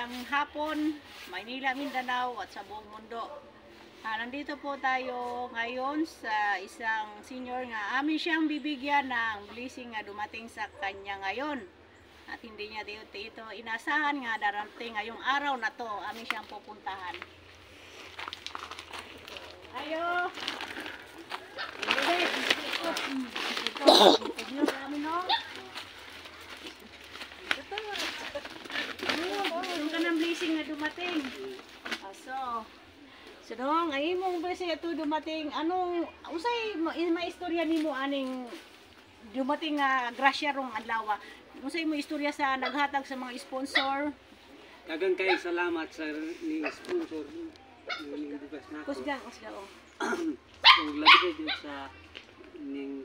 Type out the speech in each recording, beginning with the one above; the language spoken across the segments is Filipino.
Ang hapon, Maynila, Mindanao at sa buong mundo. Nandito po tayo ngayon sa isang senior nga amin siyang bibigyan ng blessing nga dumating sa kanya ngayon. At hindi niya dito inasahan nga darating ngayong araw na to, amin siyang pupuntahan. Ayo! Yung kanang blessing na dumating. So dong, ay mong blessing ito dumating. Anong, usay maistorya nimo aning dumating nga grasya rong adlaw. Usay mo istorya sa naghatag sa mga sponsor. Daghang kayo salamat sa ni sponsor ni bugas nako. Kusga oh. So labi kayo sa ning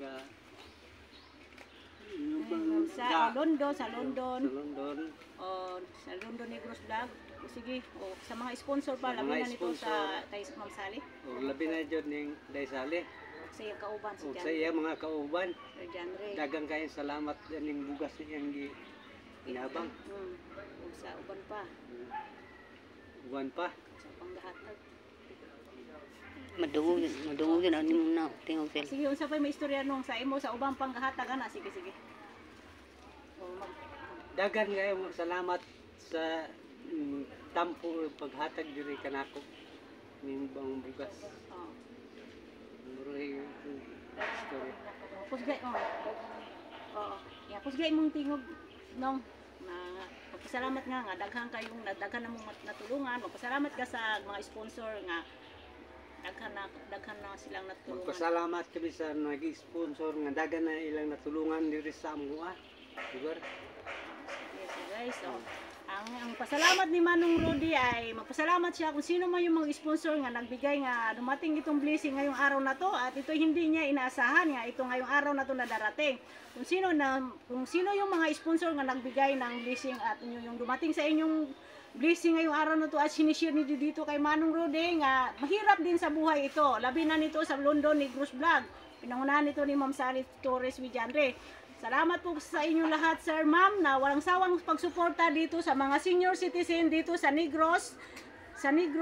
sa London. Sa London. O sa London Negros Vlog. Sige, o sa mga sponsor pa labi na nito sa kay Ma'am Sally. O labi na jud ning Daisali. Sa iya kauban si O Jan. sa iya mga kauban. Janre. Daghang kayo salamat ning bugas niyang ginabang. O sa uban pa. Uban pa. Sa panggahatag. Madungog yun ano mo na tingog sila. Sige, unsa pa may istorya nung sa imo sa ubang panggahatag ana, sige. Daghan kayo salamat sa tampo paghatag diri kanako ning bang bugas. Murag story. Pusgay oh. Oo. Ya, pusgay mong tingog nong na magpasalamat nga daghan kayong daghan na mong natulungan. Magpasalamat ka sa mga sponsor nga daghan na silang natulungan. Magpasalamat kami sa nag-sponsor nga daghan na ilang natulungan diri sa amuha. Lugar. Yes, guys. So, ang pasalamat ni Manong Rudy ay magpasalamat siya kung sino man yung mga sponsor nga nagbigay nga dumating itong blessing ngayong araw na to at ito hindi niya inaasahan nga ito ngayong araw na to na darating. Kung sino yung mga sponsor nga nagbigay ng blessing at yung dumating sa inyong blessing ngayong araw na to at sinishare niyo dito kay Manong Rudy nga mahirap din sa buhay ito. Labi na nito sa London Negros Vlog. Pinangunahan nito ni Ma'am Sally Torres Villanre. Salamat po sa inyong lahat, sir, ma'am, na walang sawang pagsuporta dito sa mga senior citizen dito sa Negros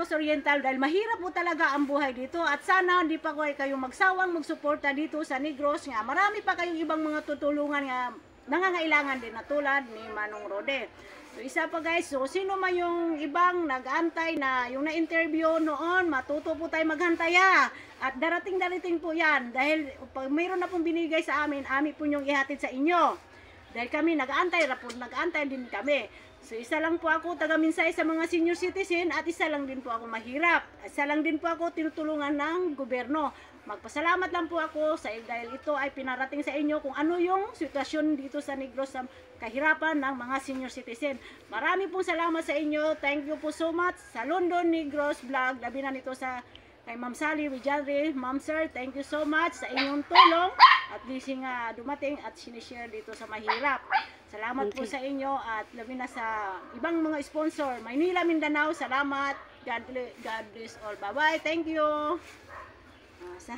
Oriental dahil mahirap po talaga ang buhay dito at sana hindi pa kayo magsawang magsuporta dito sa Negros nga marami pa kayong ibang mga tutulungan nga nangangailangan din na tulad ni Manong Rode. So isa pa guys, so sino man yung ibang nag-antay na yung na-interview noon, matuto po tayo maghantaya. At darating po yan dahil pag mayroon na pong binigay sa amin, amin po yung ihatid sa inyo. Dahil kami nag-antay din kami. So isa lang po ako taga-minsay sa mga senior citizen at isa lang din po ako mahirap. Isa lang din po ako tinutulungan ng gobyerno. Magpasalamat lang po ako dahil ito ay pinarating sa inyo kung ano yung sitwasyon dito sa Negros sa kahirapan ng mga senior citizen. Marami pong salamat sa inyo. Thank you po so much sa London Negros Vlog. Labi na nito sa kay Ma'am Sally Villanre. Ma'am sir, thank you so much sa inyong tulong at blessing dumating at sinishare dito sa mahirap. Salamat po sa inyo at labi na sa ibang mga sponsor. Maynila, Mindanao, salamat. God bless all. Bye-bye. Thank you. Sa